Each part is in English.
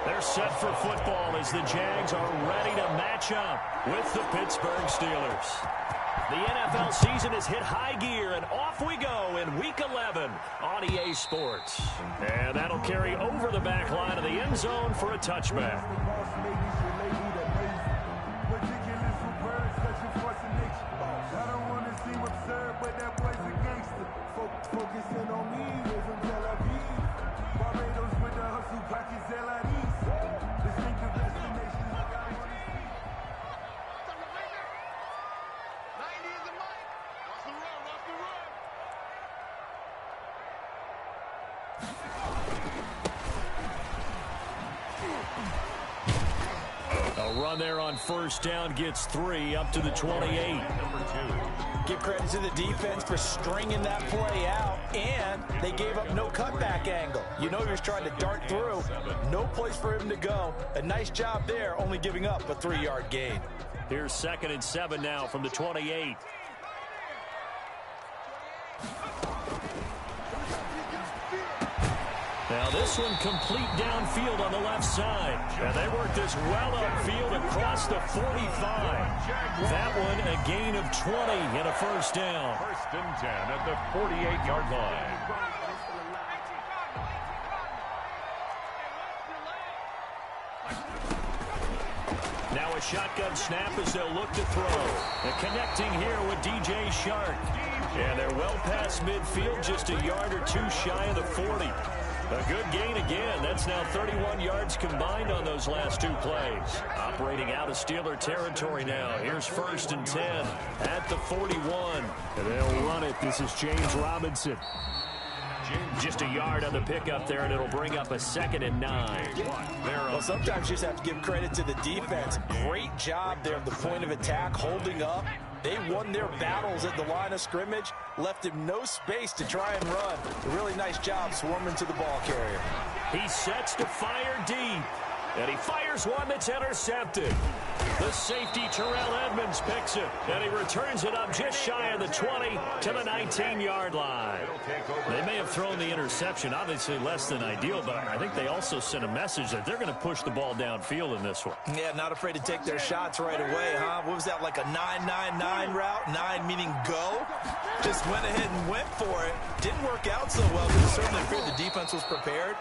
They're set for football as the Jags are ready to match up with the Pittsburgh Steelers. The NFL season has hit high gear, and off we go in Week 11 on EA Sports. And that'll carry over the back line of the end zone for a touchback. A run there on first down gets 3 up to the 28. Number 2. Give credit to the defense for stringing that play out, and they gave up no cutback angle. You know he was trying to dart through. No place for him to go. A nice job there, only giving up a 3-yard gain. Here's 2nd and 7 now from the 28. Now this one complete downfield on the left side. And they work this well upfield across the 45. That one a gain of 20 and a first down. 1st and 10 at the 48-yard line. Now a shotgun snap as they'll look to throw. And connecting here with DJ Chark. And they're well past midfield, just a yard or two shy of the 40. A good gain again. That's now 31 yards combined on those last 2 plays. Operating out of Steeler territory now. Here's 1st and 10 at the 41. And they'll run it. This is James Robinson. Just a yard on the pickup there, and it'll bring up a 2nd and 9. Well, sometimes you just have to give credit to the defense. Great job there at the point of attack, holding up. They won their battles at the line of scrimmage, left him no space to try and run. A really nice job swarming to the ball carrier. He sets to fire deep, and he fires one that's intercepted. The safety, Terrell Edmonds, picks it, and he returns it up just shy of the 20 to the 19-yard line. They may have thrown the interception, obviously less than ideal, but I think they also sent a message that they're going to push the ball downfield in this one. Yeah, not afraid to take their shots right away, huh? What was that, like a 9-9-9 route? 9 meaning go? Just went ahead and went for it. Didn't work out so well because certainly appeared the defense was prepared.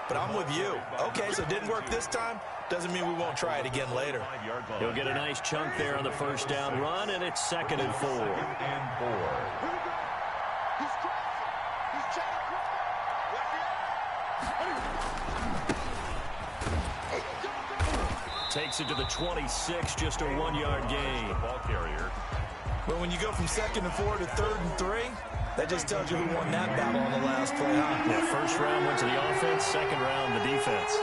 But I'm with you. Okay, so it didn't work this time. Doesn't mean we won't try it again later. He'll get a nice chunk there on the first down run, and it's 2nd and 4. Takes it to the 26, just a 1-yard gain. Ball carrier. But when you go from 2nd and 4 to 3rd and 3, that just tells you who won that battle on the last play, huh? Yeah, first round went to the offense, second round the defense.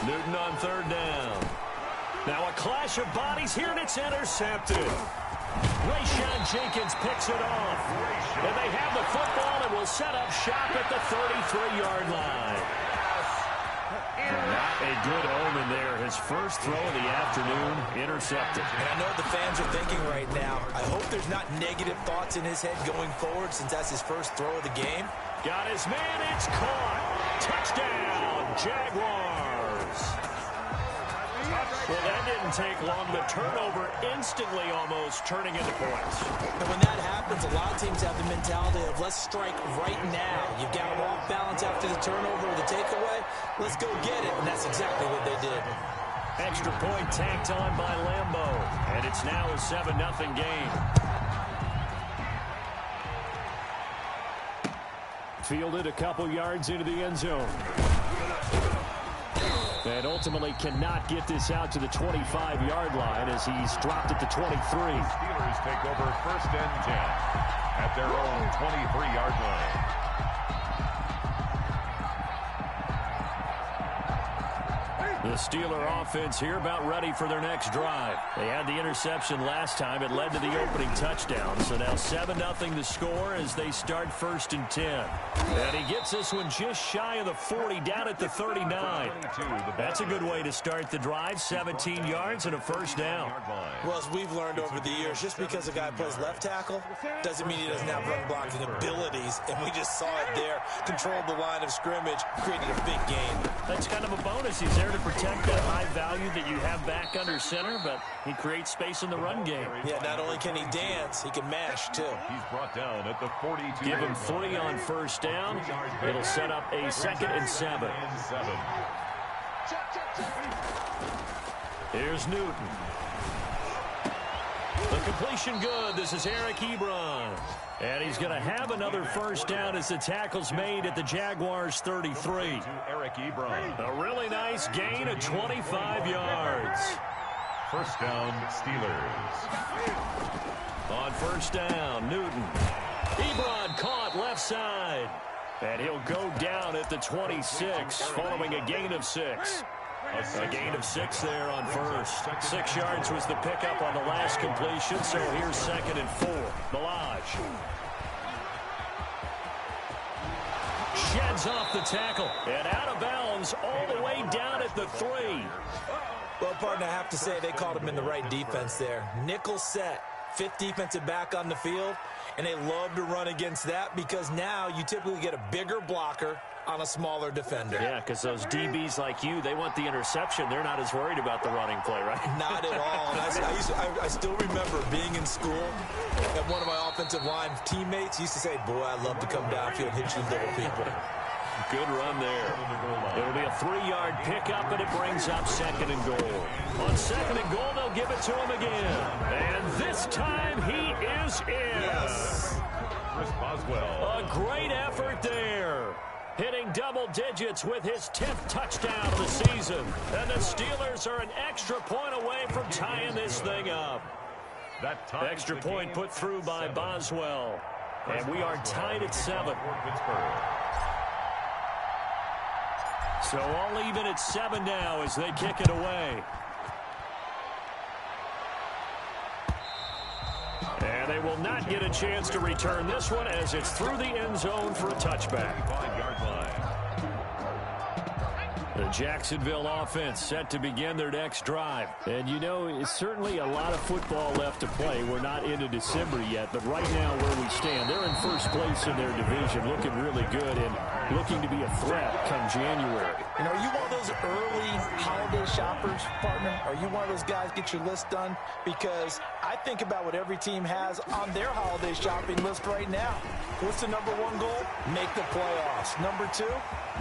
Newton on 3rd down. Now a clash of bodies here, and it's intercepted. Rayshawn Jenkins picks it off. And they have the football and will set up shop at the 33-yard line. Not a good omen there. His first throw of the afternoon intercepted. And I know what the fans are thinking right now. I hope there's not negative thoughts in his head going forward since that's his first throw of the game. Got his man. It's caught. Touchdown, Jaguars. Well, that didn't take long. The turnover instantly almost turning into points. And when that happens, a lot of teams have the mentality of let's strike right now. You've got them off balance after the turnover or the takeaway. Let's go get it. And that's exactly what they did. Extra point tacked on by Lambo. And it's now a 7-0 game. Fielded a couple yards into the end zone. And ultimately cannot get this out to the 25-yard line as he's dropped it to 23. Steelers take over 1st and 10 at their own 23-yard line. The Steeler offense here about ready for their next drive. They had the interception last time. It led to the opening touchdown. So now 7-0 the score as they start 1st and 10. And he gets this one just shy of the 40, down at the 39. That's a good way to start the drive. 17 yards and a first down. Well, as we've learned over the years, just because a guy plays left tackle doesn't mean he doesn't have run blocking abilities. And we just saw it there. Controlled the line of scrimmage, created a big gain. That's kind of a bonus. He's there to protect that high value that you have back under center, but he creates space in the run game. Yeah, not only can he dance, he can mash, too. He's brought down at the 42. Give him 3 on first down. It'll set up a 2nd and 7. Here's Newton. The completion good. This is Eric Ebron. And he's going to have another first down as the tackle's made at the Jaguars' 33. Eric Ebron. A really nice gain of 25 yards. First down, Steelers. On first down, Newton. Ebron caught left side. And he'll go down at the 26 following a gain of 6. A gain of 6 there on first. 6 yards was the pickup on the last completion, so here's 2nd and 4. Ballage sheds off the tackle and out of bounds all the way down at the 3. Well, partner, I have to say they called him in the right defense there. Nickel set, 5th defensive back on the field, and they love to run against that because now you typically get a bigger blocker on a smaller defender. Yeah, because those DBs like you, they want the interception. They're not as worried about the running play, right? Not at all. I still remember being in school, and one of my offensive line teammates used to say, boy, I love to come downfield and hit you little people. Good run there. It'll be a 3-yard pickup, and it brings up 2nd and goal. On 2nd and goal, they'll give it to him again. And this time he is in. Yes. Chris Boswell. A great effort there. Hitting double digits with his 10th touchdown of the season. And the Steelers are an extra point away from tying this thing up. Extra point put through by Boswell. And we are tied at 7. So all even at 7 now as they kick it away. And they will not get a chance to return this one as it's through the end zone for a touchback. The Jacksonville offense set to begin their next drive. And, you know, it's certainly a lot of football left to play. We're not into December yet, but right now where we stand, they're in first place in their division, looking really good and looking to be a threat come January. You know, are you one of those early holiday shoppers, partner? Are you one of those guys get your list done? Because I think about what every team has on their holiday shopping list right now. What's the number 1 goal? Make the playoffs. Number 2,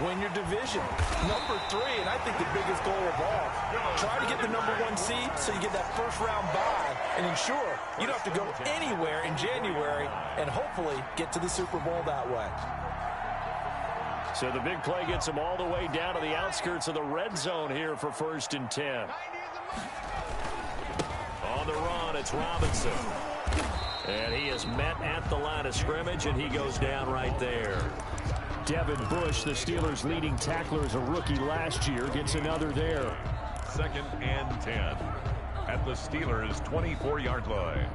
win your division. Number 3, and I think the biggest goal of all, try to get the number 1 seed so you get that first round bye and ensure you don't have to go anywhere in January and hopefully get to the Super Bowl that way. So the big play gets them all the way down to the outskirts of the red zone here for 1st and 10. On the run, it's Robinson. And he is met at the line of scrimmage, and he goes down right there. Devin Bush, the Steelers' leading tackler as a rookie last year, gets another there. 2nd and 10 at the Steelers' 24-yard line.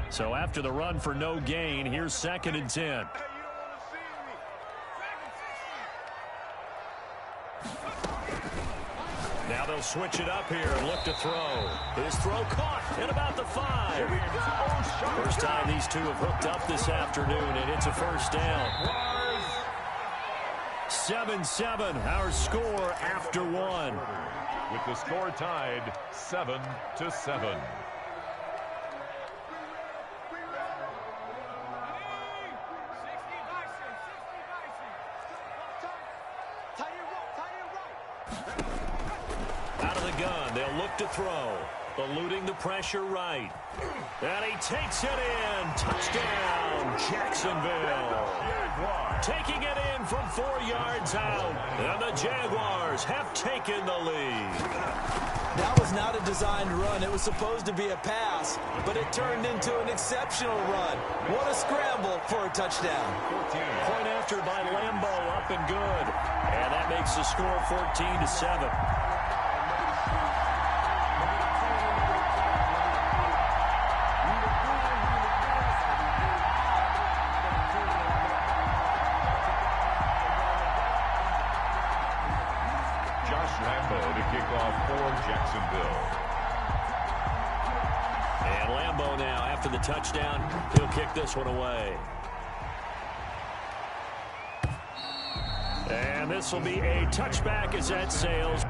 So after the run for no gain, here's 2nd and 10. Now they'll switch it up here and look to throw. His throw caught at about the 5. First time these two have hooked up this afternoon, and it's a first down. 7-7, our score after 1. With the score tied 7-7. To throw, eluding the pressure right. And he takes it in. Touchdown, Jacksonville. Taking it in from 4 yards out. And the Jaguars have taken the lead. That was not a designed run. It was supposed to be a pass, but it turned into an exceptional run. What a scramble for a touchdown. Point after by Lambo, up and good. And that makes the score 14-7. Lambo to kick off for Jacksonville. And Lambo now, after the touchdown, he'll kick this one away. And this will be a touchback as that sails.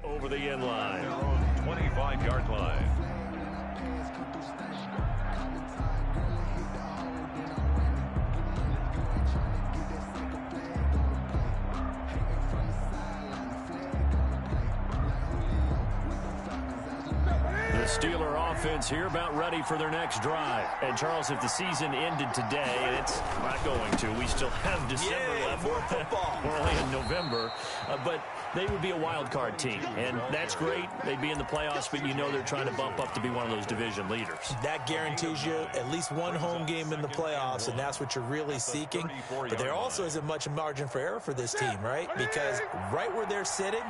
Over the end line. Their own 25-yard line. The Steeler offense here about ready for their next drive. And, Charles, if the season ended today, and it's not going to, we still have December left. More football. We're only in November. But they would be a wild card team, and that's great. They'd be in the playoffs, but you know they're trying to bump up to be one of those division leaders. That guarantees you at least one home game in the playoffs, and that's what you're really seeking. But there also isn't much margin for error for this team, right? Because right where they're sitting,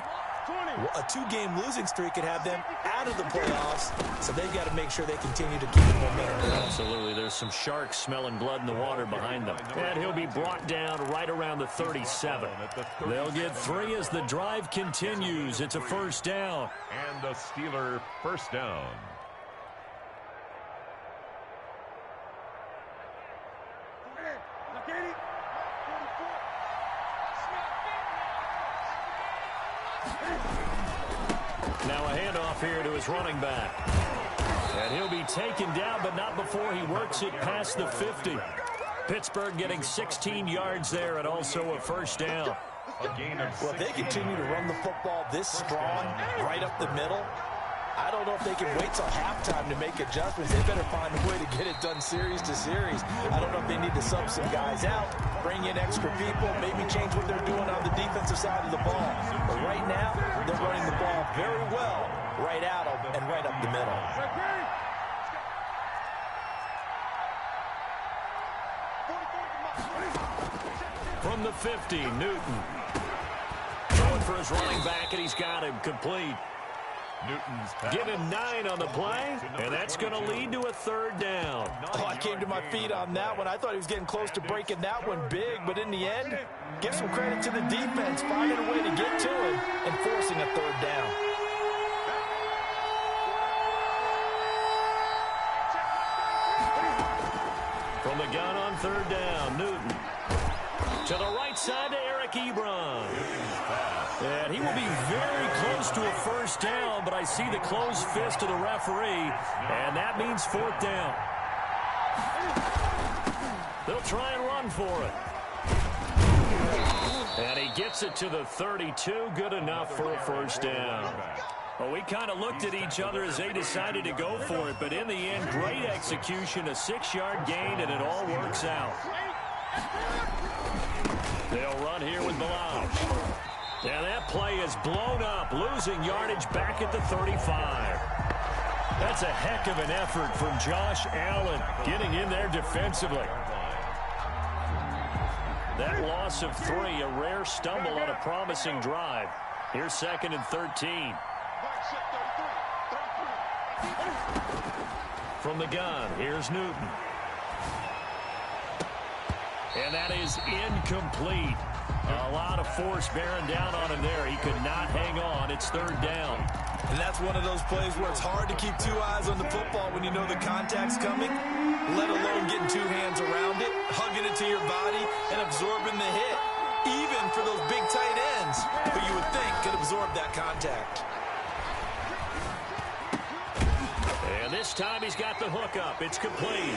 a two-game losing streak could have them out of the playoffs, so they've got to make sure they continue to keep the momentum. Absolutely. There's some sharks smelling blood in the water behind them. And he'll be brought down right around the 37. They'll get 3 as the drive continues. It's a first down. And the Steeler first down. Now a handoff here to his running back. And he'll be taken down, but not before he works it past the 50. Pittsburgh getting 16 yards there and also a first down. Well, if they continue to run the football this strong right up the middle, I don't know if they can wait till halftime to make adjustments. They better find a way to get it done series to series. I don't know if they need to sub some guys out, bring in extra people, maybe change what they're doing on the defensive side of the ball. But right now, they're running the ball very well right at them and right up the middle. From the 50, Newton. Going for his running back, and he's got him complete. Give him 9 on the play, and that's going to lead to a third down. Oh, I came to my feet on that one. I thought he was getting close to breaking that one big, but in the end, give some credit to the defense, finding a way to get to it and forcing a third down. From the gun on third down, Newton. To the right side to Eric Ebron. And he will be very close to a first down, but I see the closed fist of the referee, and that means fourth down. They'll try and run for it. And he gets it to the 32, good enough for a first down. Well, we kind of looked at each other as they decided to go for it, but in the end, great execution, a 6-yard gain, and it all works out. They'll run here with Blanche. And that play is blown up, losing yardage back at the 35. That's a heck of an effort from Josh Allen, getting in there defensively. That loss of 3, a rare stumble on a promising drive. Here's 2nd and 13. From the gun, here's Newton. And that is incomplete. A lot of force bearing down on him there. He could not hang on. It's third down. And that's one of those plays where it's hard to keep 2 eyes on the football when you know the contact's coming, let alone getting 2 hands around it, hugging it to your body, and absorbing the hit, even for those big tight ends who you would think could absorb that contact. And this time he's got the hook up. It's complete.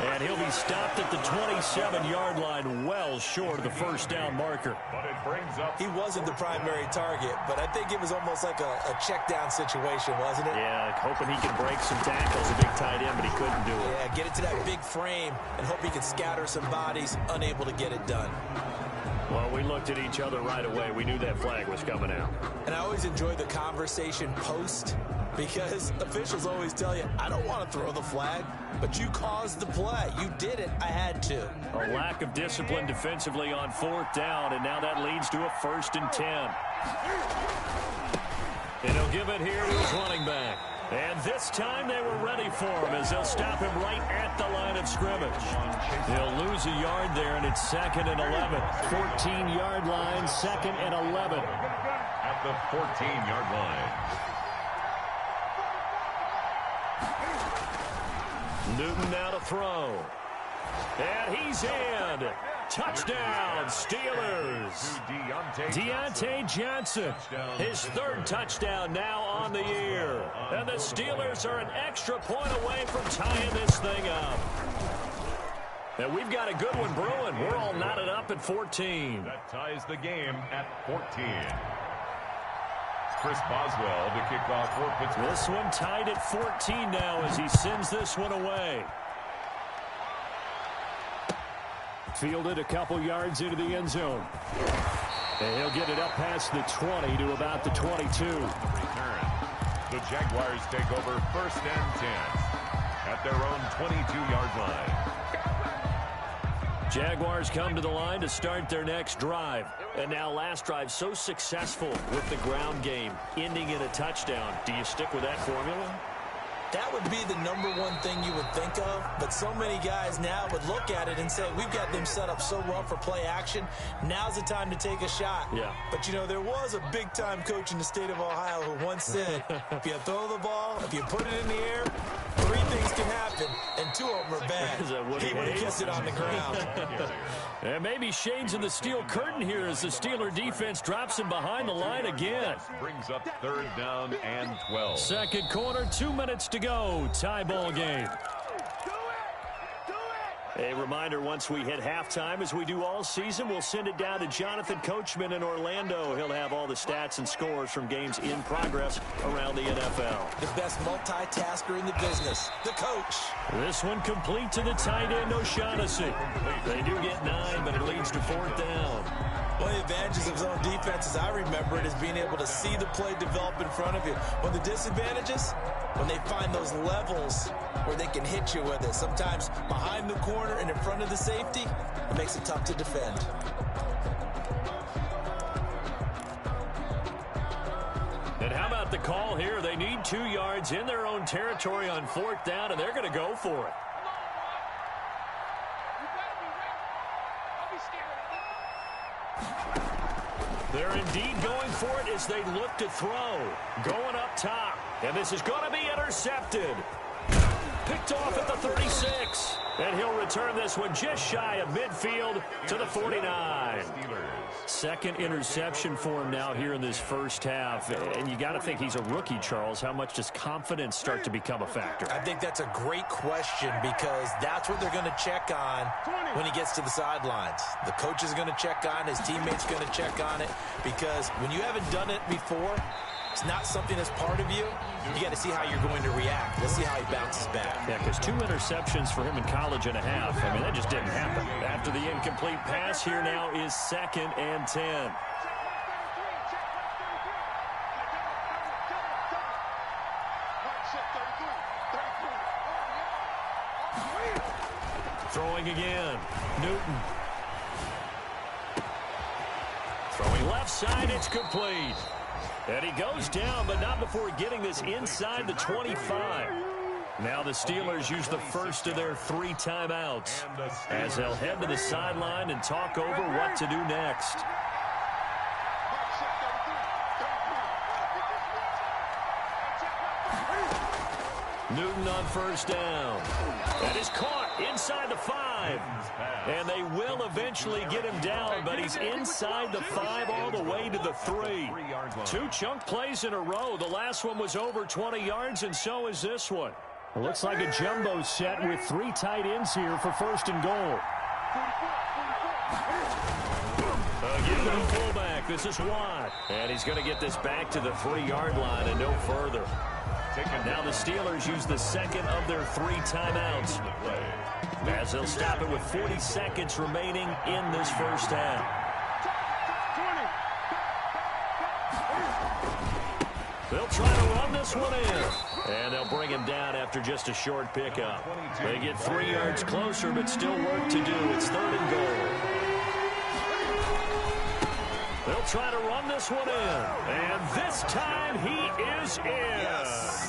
And he'll be stopped at the 27-yard line, well short of the first down marker. But it brings up... He wasn't the primary target, but I think it was almost like a check-down situation, wasn't it? Yeah, hoping he could break some tackles, a big tight end, but he couldn't do it. Yeah, get it to that big frame and hope he could scatter some bodies, unable to get it done. Well, we looked at each other right away. We knew that flag was coming out. And I always enjoy the conversation post, because officials always tell you, I don't want to throw the flag, but you caused the play. You did it. I had to. A lack of discipline defensively on fourth down, and now that leads to a 1st and 10. And he'll give it here to his running back. And this time they were ready for him as they'll stop him right at the line of scrimmage. He'll lose a yard there, and it's 2nd and 11. 14-yard line, 2nd and 11. At the 14-yard line. Newton now to throw. And he's in. Touchdown, Steelers. Deontay Johnson, his third touchdown now on the year. And the Steelers are an extra point away from tying this thing up. And we've got a good one brewing. We're all knotted up at 14. That ties the game at 14. Chris Boswell to kick off for Pittsburgh. This one tied at 14 now as he sends this one away. Fielded a couple yards into the end zone. And he'll get it up past the 20 to about the 22. Return. The Jaguars take over 1st and 10 at their own 22-yard line. Jaguars come to the line to start their next drive. And now last drive so successful with the ground game, ending in a touchdown. Do you stick with that formula? That would be the #1 thing you would think of, but so many guys now would look at it and say, we've got them set up so well for play action. Now's the time to take a shot. Yeah. But, you know, there was a big-time coach in the state of Ohio who once said, if you throw the ball, if you put it in the air, 3 things can happen, and 2 of them are bad. He would have kept it on the ground. And maybe shades in the steel curtain here as the Steeler defense drops him behind the line again. Brings up 3rd down and 12. Second quarter, 2 minutes to go. Tie ball game. A reminder, once we hit halftime, as we do all season, we'll send it down to Jonathan Coachman in Orlando. He'll have all the stats and scores from games in progress around the NFL. The best multitasker in the business, the coach. This one complete to the tight end, O'Shaughnessy. They do get 9, but it leads to 4th down. One of the advantages of zone defense, as I remember it, is being able to see the play develop in front of you. One of the disadvantages, when they find those levels where they can hit you with it. Sometimes behind the corner and in front of the safety, it makes it tough to defend. And how about the call here? They need 2 yards in their own territory on 4th down, and they're going to go for it. They're indeed going for it as they look to throw. Going up top. And this is going to be intercepted. Picked off at the 36. And he'll return this one just shy of midfield to the 49. Second interception for him now here in this first half. And you got to think he's a rookie, Charles. How much does confidence start to become a factor? I think that's a great question because that's what they're going to check on when he gets to the sidelines. The coach is going to check on, his teammates going to check on it, because when you haven't done it before, it's not something that's part of you. You got to see how you're going to react. Let's see how he bounces back. Yeah, because 2 interceptions for him in college and a half. I mean, that just didn't happen. After the incomplete pass, here now is 2nd and 10. Throwing again. Newton. Throwing left side, it's complete. And he goes down, but not before getting this inside the 25. Now the Steelers use the first of their 3 timeouts as they'll head to the sideline and talk over what to do next. Newton on 1st down. That is caught inside the 5. And they will eventually get him down, but he's inside the 5 all the way to the 3. 2 chunk plays in a row. The last one was over 20 yards, and so is this one. It looks like a jumbo set with 3 tight ends here for 1st and goal. Again, no fullback. This is Watt. And he's going to get this back to the 3-yard line and no further. Now the Steelers use the second of their 3 timeouts, as they'll stop it with 40 seconds remaining in this first half. They'll try to run this one in. And they'll bring him down after just a short pickup. They get 3 yards closer, but still work to do. It's 3rd and goal. They'll try to run this one in. And this time he is in. Yes.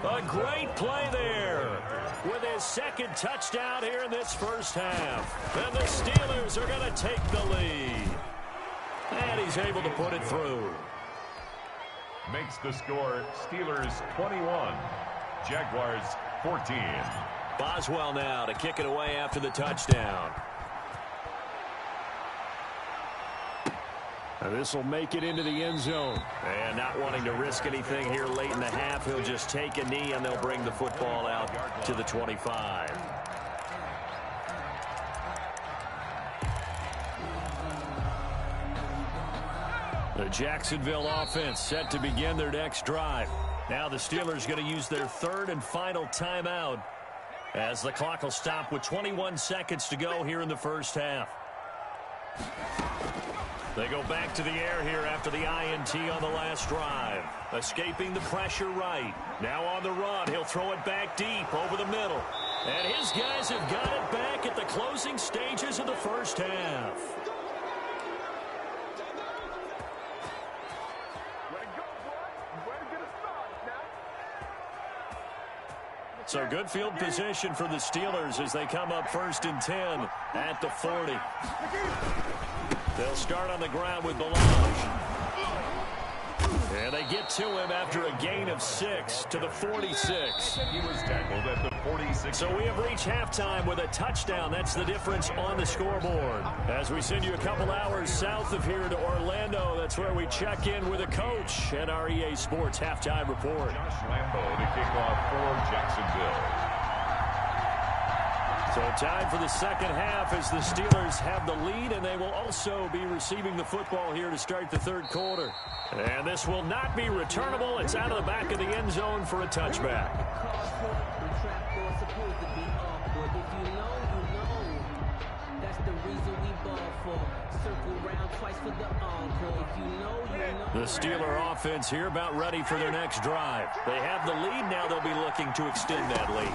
A great play there with his 2nd touchdown here in this first half. And the Steelers are going to take the lead. And he's able to put it through. Makes the score Steelers 21, Jaguars 14. Boswell now to kick it away after the touchdown. This will make it into the end zone. And not wanting to risk anything here late in the half, he'll just take a knee, and they'll bring the football out to the 25. The Jacksonville offense set to begin their next drive. Now the Steelers going to use their third and final timeout as the clock will stop with 21 seconds to go here in the first half. They go back to the air here after the INT on the last drive. Escaping the pressure right. Now on the run. He'll throw it back deep over the middle. And his guys have got it back at the closing stages of the first half. So good field position for the Steelers as they come up 1st and 10 at the 40. They'll start on the ground with Balaj. And they get to him after a gain of 6 to the 46. He was tackled at the 46. So we have reached halftime with a touchdown. That's the difference on the scoreboard. As we send you a couple hours south of here to Orlando, that's where we check in with a coach at our EA Sports Halftime Report. Josh Lambo to kick off for Jacksonville. So time for the second half as the Steelers have the lead, and they will also be receiving the football here to start the third quarter. And this will not be returnable. It's out of the back of the end zone for a touchback. The Steeler offense here about ready for their next drive. They have the lead. Now they'll be looking to extend that lead.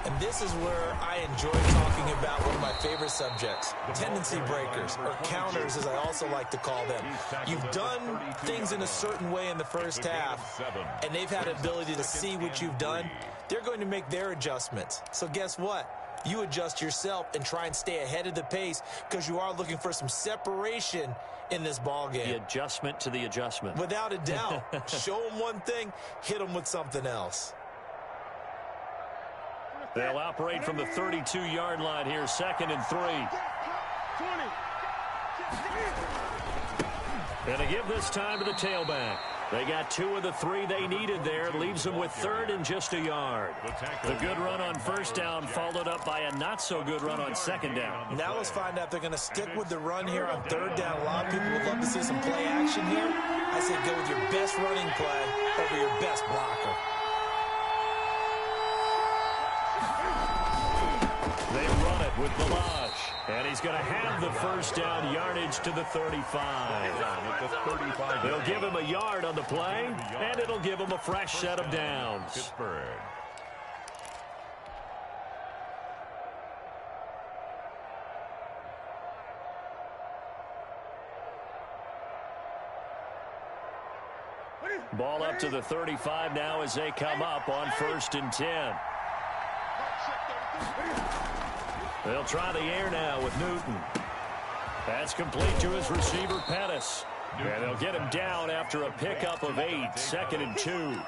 And this is where I enjoy talking about one of my favorite subjects, tendency breakers, or counters as I also like to call them. You've done things in a certain way in the first half, and they've had the ability to see what you've done. They're going to make their adjustments. So guess what? You adjust yourself and try and stay ahead of the pace because you are looking for some separation in this ball game. The adjustment to the adjustment. Without a doubt. Show them one thing, hit them with something else. They'll operate from the 32-yard line here, 2nd and 3. And they give this time to the tailback. They got 2 of the 3 they needed there. Leaves them with 3rd and just a yard. The good run on first down followed up by a not-so-good run on 2nd down. Now let's find out if they're going to stick with the run here on 3rd down. A lot of people would love to see some play action here. I say go with your best running play over your best blocker. They run it with Balaj. And he's going to have the first down yardage to the 35. They'll give him a yard on the play, and it'll give him a fresh set of downs. Pittsburgh. Ball up to the 35 now as they come up on 1st and 10. They'll try the air now with Newton. That's complete to his receiver, Pettis. And they'll get him down after a pickup of 8, 2nd and 2.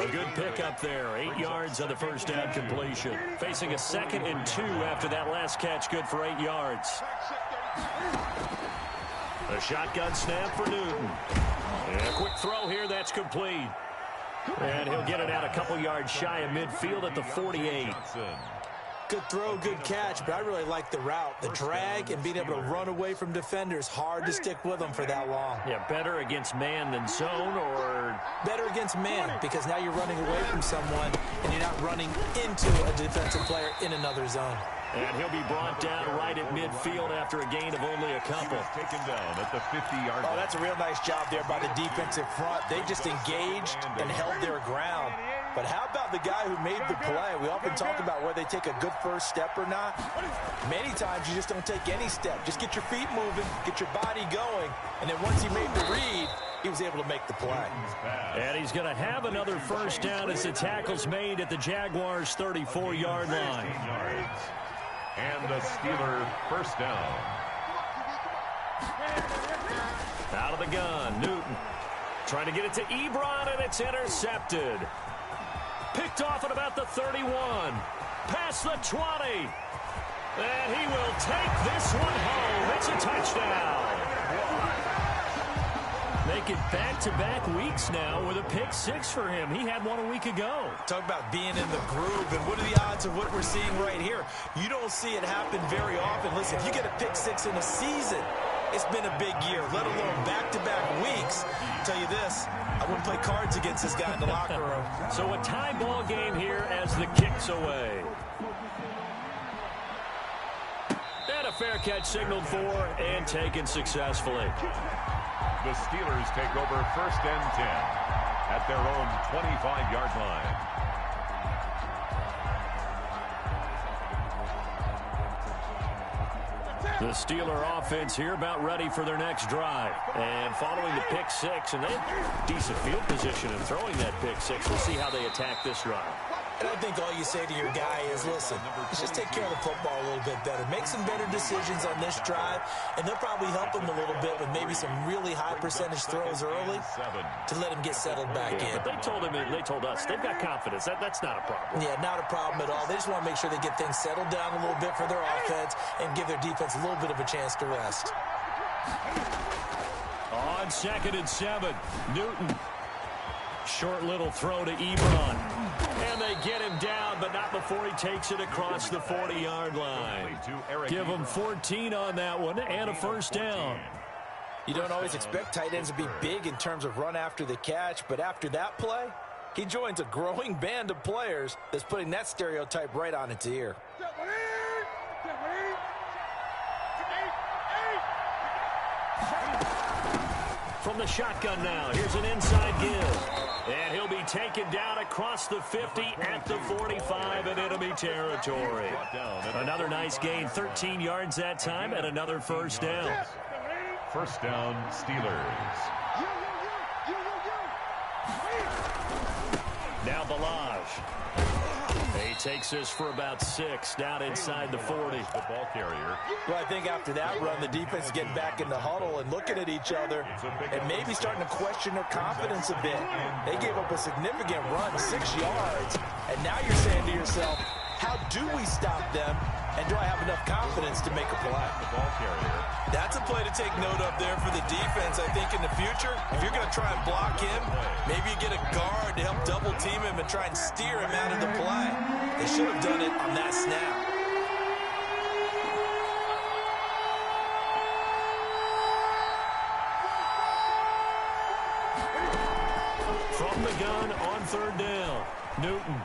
A good pickup there, 8 yards on the first down completion. Facing a 2nd and 2 after that last catch, good for 8 yards. A shotgun snap for Newton. And a quick throw here, that's complete. And he'll get it out a couple yards shy of midfield at the 48. Good throw, good catch, but I really like the route. The drag and being able to run away from defenders, hard to stick with them for that long. Yeah, better against man than zone, or? Better against man, because now you're running away from someone and you're not running into a defensive player in another zone. And he'll be brought down right at midfield after a gain of only a couple. Taken down at the 50-yard line. Oh, that's a real nice job there by the defensive front. They just engaged and held their ground. But how about the guy who made the play? We often talk about whether they take a good first step or not. Many times you just don't take any step. Just get your feet moving, get your body going, and then once he made the read, he was able to make the play. And he's going to have another first down as the tackle's made at the Jaguars' 34-yard line. And the Steeler first down. Out of the gun, Newton. Trying to get it to Ebron, and it's intercepted. Picked off at about the 31. Past the 20. And he will take this one home. It's a touchdown. make it back-to-back weeks now with a pick 6 for him. He had one a week ago. Talk about being in the groove, and what are the odds of what we're seeing right here? You don't see it happen very often. Listen, if you get a pick 6 in a season, it's been a big year, let alone back-to-back weeks. I'll tell you this, I wouldn't play cards against this guy in the locker room. So a tie ball game here as the kick's away. And a fair catch signaled for and taken successfully. The Steelers take over 1st and 10 at their own 25-yard line. The Steeler offense here about ready for their next drive. And following the pick 6, and they have decent field position in throwing that pick 6. We'll see how they attack this drive. And I think all you say to your guy is, listen, let's just take care of the football a little bit better. Make some better decisions on this drive, and they'll probably help him a little bit with maybe some really high percentage throws early to let him get settled back in. But they told us they've got confidence. That's not a problem. Yeah, not a problem at all. They just want to make sure they get things settled down a little bit for their offense and give their defense a little bit of a chance to rest. On 2nd and 7, Newton. Short little throw to Ebron. And they get him down, but not before he takes it across the 40-yard line. Give him 14 on that one and a 1st down. You don't always expect tight ends to be big in terms of run after the catch, but after that play, he joins a growing band of players that's putting that stereotype right on its ear. From the shotgun now, here's an inside give. And he'll be taken down across the 50 at the 45 in enemy territory. Another nice gain, 13 yards that time, and another 1st down. 1st down, Steelers. Now Balaj. He takes this for about 6 down inside the 40. The ball carrier. Well, I think after that run, the defense is getting back in the huddle and looking at each other and maybe starting to question their confidence a bit. They gave up a significant run, 6 yards, and now you're saying to yourself, how do we stop them, and do I have enough confidence to make a play? The ball carrier. That's a play to take note of there for the defense. I think in the future, if you're going to try and block him, maybe you get a guard to help double team him and try and steer him out of the play. They should have done it on that snap. From the gun on 3rd down, Newton.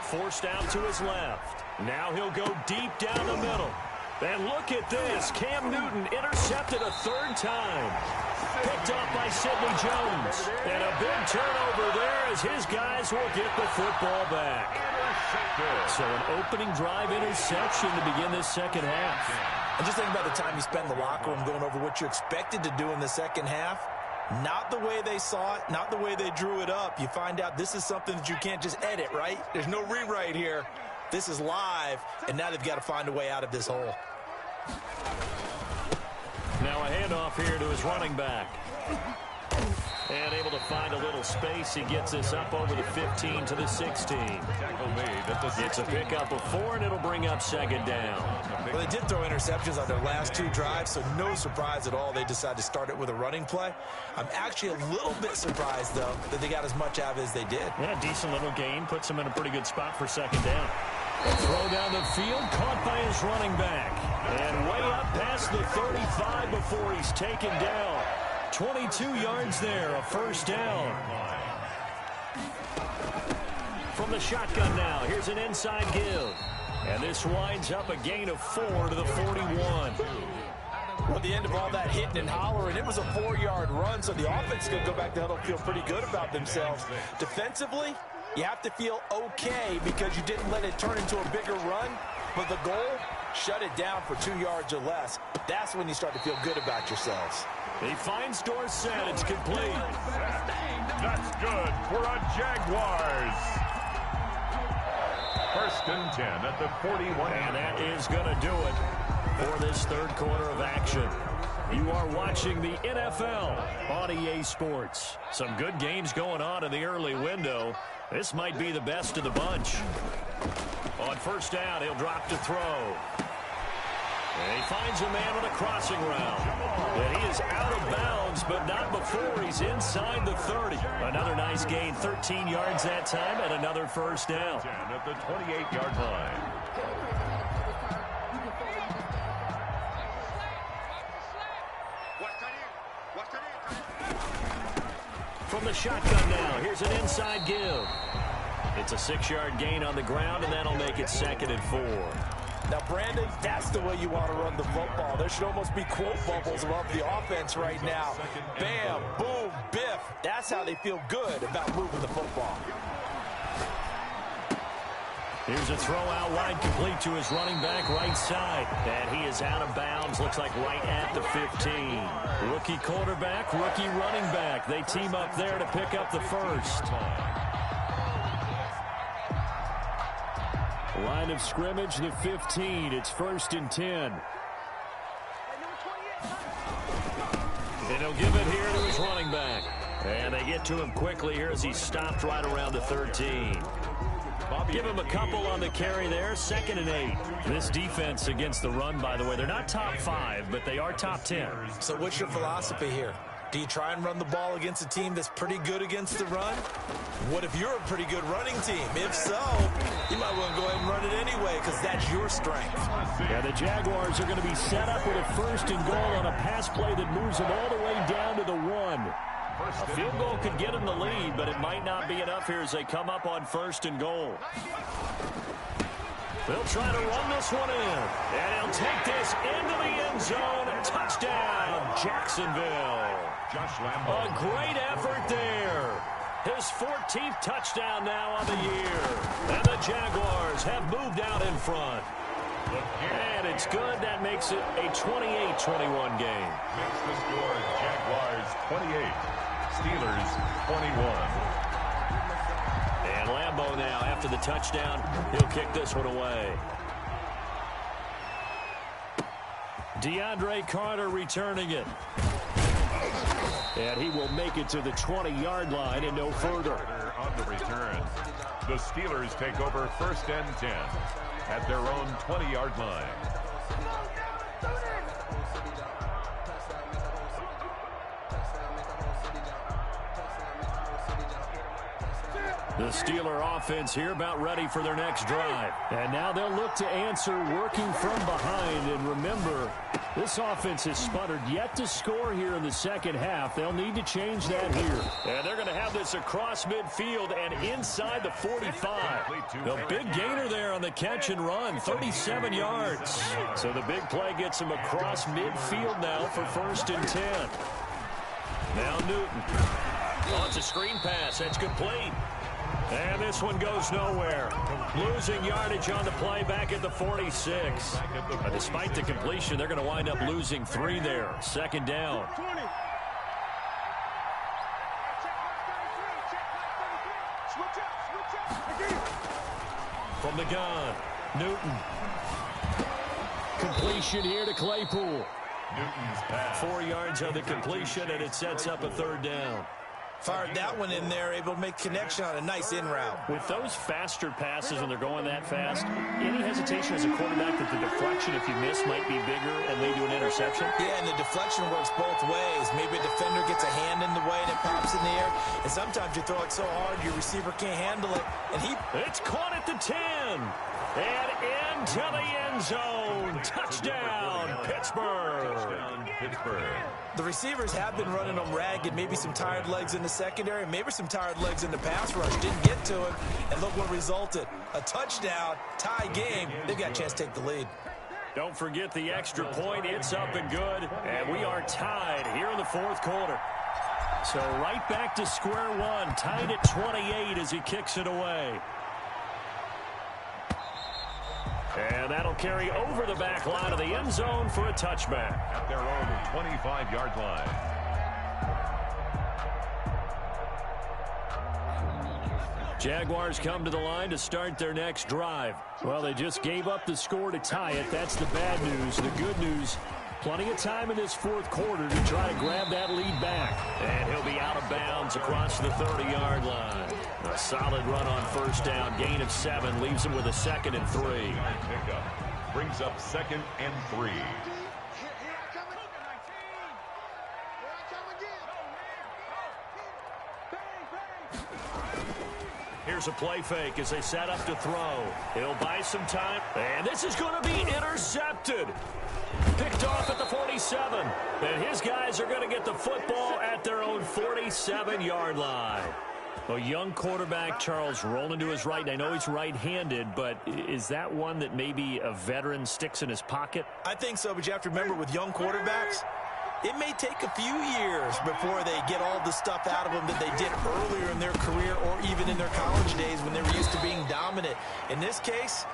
Forced out to his left. Now he'll go deep down the middle. And look at this. Cam Newton intercepted a 3rd time. Picked up by Sidney Jones. And a big turnover there as his guys will get the football back. So an opening drive interception to begin this 2nd half. And just think about the time you spend in the locker room going over what you expected to do in the 2nd half. Not the way they saw it, not the way they drew it up. You find out this is something that you can't just edit, right? There's no rewrite here. This is live, and now they've got to find a way out of this hole. Now a handoff here to his running back. And able to find a little space. He gets this up over the 15 to the 16. It's a pickup of 4, and it'll bring up 2nd down. Well, they did throw interceptions on their last 2 drives, so no surprise at all they decided to start it with a running play. I'm actually a little bit surprised, though, that they got as much out of it as they did. Yeah, decent little gain. Puts him in a pretty good spot for 2nd down. Throw down the field, caught by his running back. And way up past the 35 before he's taken down. 22 yards there, a 1st down. From the shotgun now, here's an inside give. And this winds up a gain of 4 to the 41. Well, at the end of all that hitting and hollering, it was a 4-yard run, so the offense is going to go back to huddle and feel pretty good about themselves. Defensively, you have to feel okay because you didn't let it turn into a bigger run, but the goal, shut it down for 2 yards or less. That's when you start to feel good about yourselves. He finds Dorsett. It's complete. That's good for a Jaguars. 1st and 10 at the 41. And that is going to do it for this 3rd quarter of action. You are watching the NFL on EA Sports. Some good games going on in the early window. This might be the best of the bunch. On 1st down, he'll drop to throw. And he finds a man on a crossing route. And he is out of bounds, but not before he's inside the 30. Another nice gain, 13 yards that time, and another first down. At the 28-yard line. From the shotgun now, here's an inside give. It's a 6-yard gain on the ground, and that'll make it 2nd and 4. Now, Brandon, that's the way you want to run the football. There should almost be quote bubbles above the offense right now. Bam, boom, biff. That's how they feel good about moving the football. Here's a throw out wide, complete to his running back right side. And he is out of bounds, looks like right at the 15. Rookie quarterback, rookie running back. They team up there to pick up the first. Line of scrimmage, the 15. It's 1st and 10. And he'll give it here to his running back. And they get to him quickly here as he stopped right around the 13. Give him a couple on the carry there. 2nd and 8. This defense against the run, by the way, they're not top 5, but they are top 10. So what's your philosophy here? Do you try and run the ball against a team that's pretty good against the run? What if you're a pretty good running team? If so, you might want to go ahead and run it anyway because that's your strength. Yeah, the Jaguars are going to be set up with a 1st and goal on a pass play that moves them all the way down to the 1. A field goal could get them the lead, but it might not be enough here as they come up on 1st and goal. They'll try to run this one in. And he'll take this into the end zone. Touchdown, Jacksonville. Josh Lambo. A great effort there. His 14th touchdown now on the year. And the Jaguars have moved out in front. And it's good. That makes it a 28-21 game. Makes the score Jaguars 28, Steelers 21. And Lambo now, after the touchdown, he'll kick this one away. DeAndre Carter returning it. And he will make it to the 20-yard line and no further. On the return, the Steelers take over 1st and 10 at their own 20-yard line. The Steeler offense here about ready for their next drive. And now they'll look to answer working from behind. And remember, this offense has sputtered yet to score here in the second half. They'll need to change that here. And they're going to have this across midfield and inside the 45. The big gainer there on the catch and run, 37 yards. So the big play gets him across midfield now for 1st and 10. Now Newton. Oh, it's a screen pass. That's complete. And this one goes nowhere. Losing yardage on the play back at the 46. Despite the completion, they're going to wind up losing 3 there. 2nd down. From the gun, Newton. Completion here to Claypool. Newton's pass. 4 yards on the completion, and it sets up a 3rd down. Fired that one in there, able to make connection on a nice in route. With those faster passes when they're going that fast, any hesitation as a quarterback that the deflection, if you miss, might be bigger and lead to an interception? Yeah, and the deflection works both ways. Maybe a defender gets a hand in the way and it pops in the air. And sometimes you throw it so hard your receiver can't handle it. And it's caught at the 10. And into the end zone. Touchdown, Pittsburgh. The receivers have been running them ragged. Maybe some tired legs in the secondary. Maybe some tired legs in the pass rush. Didn't get to it. And look what resulted. A touchdown, tie game. They've got a chance to take the lead. Don't forget the extra point. It's up and good. And we are tied here in the 4th quarter. So right back to square one. Tied at 28 as he kicks it away. And that'll carry over the back line of the end zone for a touchback. At their own 25-yard line. Jaguars come to the line to start their next drive. Well, they just gave up the score to tie it. That's the bad news. The good news, plenty of time in this 4th quarter to try to grab that lead back. And he'll be out of bounds across the 30-yard line. A solid run on 1st down. Gain of 7 leaves him with a 2nd and 3. brings up 2nd and 3. Here's a play fake as they set up to throw. He'll buy some time, and this is going to be intercepted. Picked off at the 47, and his guys are going to get the football at their own 47-yard line. A young quarterback, Charles, rolling to his right. I know he's right-handed, but is that one that maybe a veteran sticks in his pocket? I think so, but you have to remember with young quarterbacks, it may take a few years before they get all the stuff out of them that they did earlier in their career or even in their college days when they were used to being dominant. In this case,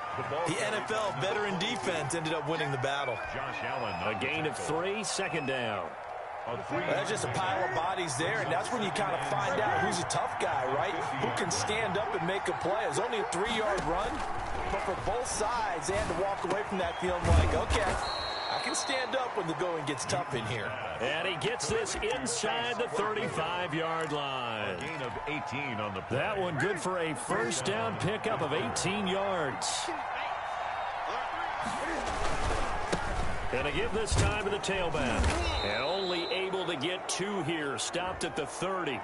the NFL veteran defense ended up winning the battle. Josh Allen. A gain of 3, 2nd down. That's just a pile of bodies there, and that's when you kind of find out who's a tough guy, right? Who can stand up and make a play. It was only a 3-yard run, but for both sides, they had to walk away from that feeling like, okay, I can stand up when the going gets tough in here. And he gets this inside the 35-yard line. A gain of 18 on the play. That one good for a first down pickup of 18 yards. Gonna give this time to the tailback. And only able to get 2 here. Stopped at the 30.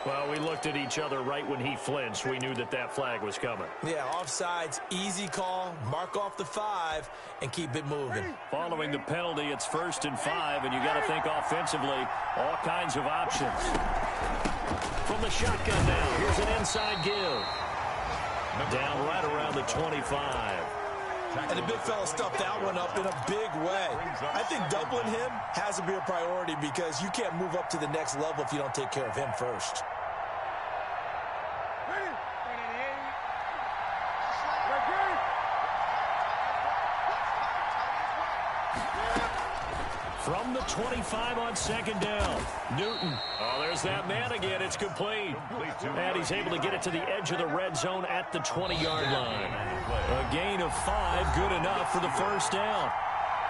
Well, we looked at each other right when he flinched. We knew that that flag was coming. Yeah, offsides, easy call. Mark off the 5 and keep it moving. Following the penalty, it's 1st and 5, and you got to think offensively, all kinds of options. From the shotgun now, here's an inside give. Down right around the 25. And the big fella stuffed that one up in a big way. I think doubling him has to be a priority because you can't move up to the next level if you don't take care of him first. From the 25 on 2nd down. Newton. Oh, there's that man again. It's complete. And he's able to get it to the edge of the red zone at the 20-yard line. A gain of 5, good enough for the first down.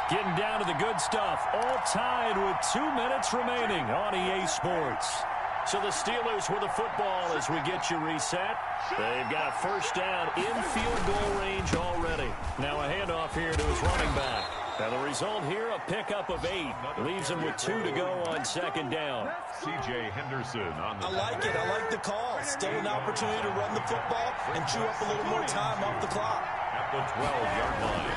Getting down to the good stuff. All tied with 2 minutes remaining on EA Sports. So the Steelers with the football as we get you reset. They've got a first down in field goal range already. Now a handoff here to his running back. Now the result here, a pickup of 8. Leaves him with 2 to go on 2nd down. C.J. Henderson on the I like it. I like the call. Still an opportunity to run the football and chew up a little more time off the clock. at the 12-yard line.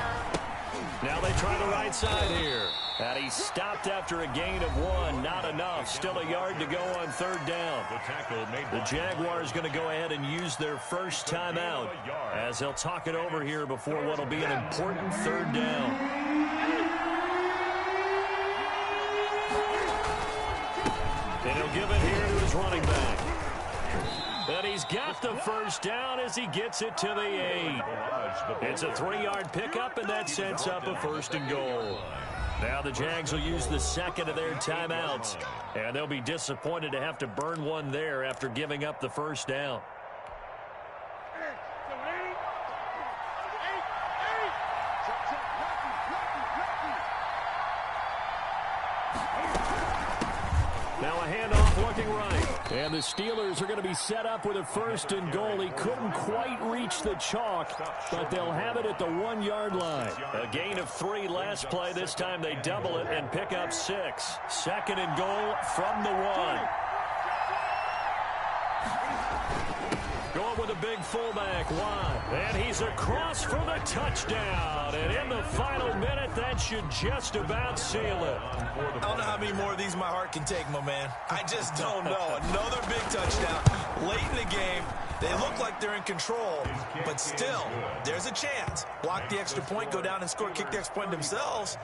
Now they try the right side here. And he stopped after a gain of 1. Not enough. Still a yard to go on 3rd down. The Jaguars going to go ahead and use their first timeout as they'll talk it over here before what will be an important 3rd down. And he'll give it here to his running back. And he's got the first down as he gets it to the 8. It's a 3-yard pickup, and that sets up a 1st and goal. Now the Jags will use the second of their timeouts, and they'll be disappointed to have to burn one there after giving up the first down. Now a handoff looking right. And the Steelers are going to be set up with a 1st and goal. He couldn't quite reach the chalk, but they'll have it at the 1-yard line. A gain of 3 last play. This time they double it and pick up 6. 2nd and goal from the 1. Going with a big fullback, Watt. And he's across for the touchdown. And in the final minute, that should just about seal it. I don't know how many more of these my heart can take, my man. I just don't know. Another big touchdown. Late in the game, they look like they're in control, but still, there's a chance. Block the extra point, go down and score, kick the extra point themselves.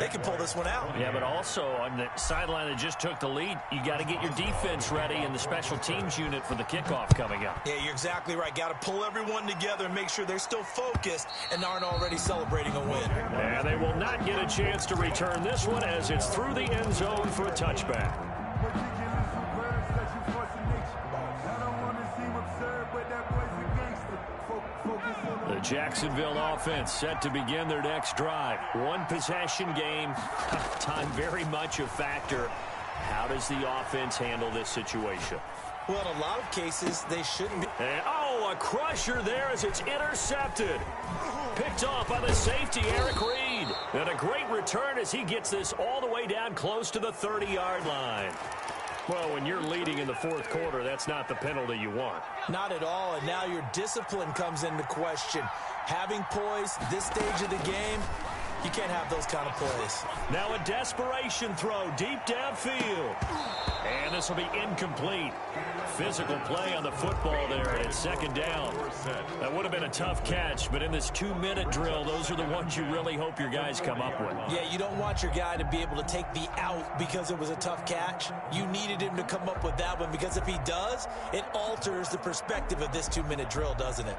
They can pull this one out. Yeah, but also on the sideline that just took the lead, you got to get your defense ready and the special teams unit for the kickoff coming up. Yeah, you're exactly right. Got to pull everyone together and make sure they're still focused and aren't already celebrating a win. And they will not get a chance to return this one as it's through the end zone for a touchback. The Jacksonville offense set to begin their next drive. 1 possession game. Time very much a factor. How does the offense handle this situation? Well, in a lot of cases, they shouldn't be. And, oh, a crusher there as it's intercepted. Picked off by the safety, Eric Reed. And a great return as he gets this all the way down close to the 30-yard line. Well, when you're leading in the fourth quarter, that's not the penalty you want. Not at all, and now your discipline comes into question. Having poise this stage of the game, you can't have those kind of plays. Now a desperation throw deep downfield. And this will be incomplete. Physical play on the football there, and it's second down. That would have been a tough catch, but in this 2-minute drill, those are the ones you really hope your guys come up with. Yeah, you don't want your guy to be able to take the out because it was a tough catch. You needed him to come up with that one, because if he does, it alters the perspective of this 2-minute drill, doesn't it?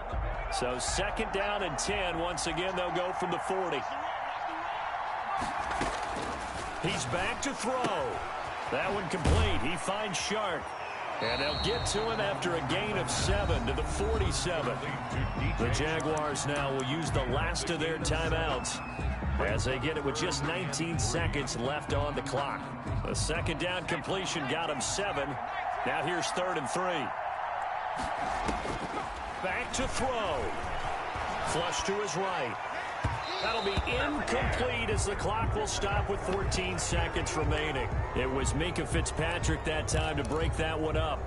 So second down and 10. Once again, they'll go from the 40. He's back to throw. That one complete. He finds Shark. And they'll get to him after a gain of 7 to the 47. The Jaguars now will use the last of their timeouts as they get it with just 19 seconds left on the clock. The second down completion got him 7. Now here's 3rd and 3. Back to throw. Flush to his right. That'll be incomplete as the clock will stop with 14 seconds remaining. It was Minkah Fitzpatrick that time to break that one up.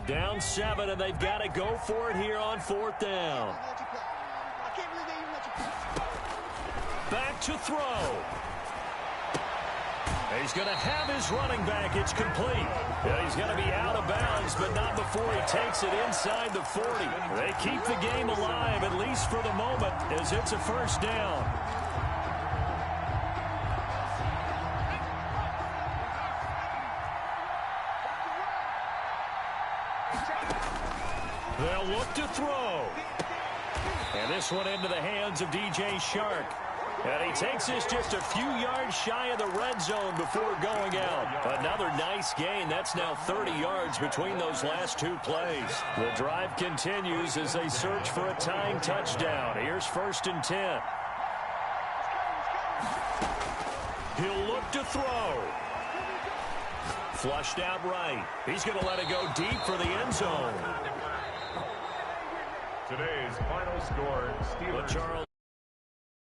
Down 7, and they've got to go for it here on 4th down. Back to throw. He's going to have his running back. It's complete. Yeah, he's going to be out of bounds, but not before he takes it inside the 40. They keep the game alive, at least for the moment, as it's a first down. They'll look to throw. And this one into the hands of DJ Shark. And he takes this just a few yards shy of the red zone before going out. Another nice gain. That's now 30 yards between those last 2 plays. The drive continues as they search for a tying touchdown. Here's 1st and 10. He'll look to throw. Flushed out right. He's going to let it go deep for the end zone. Today's final score, Steelers.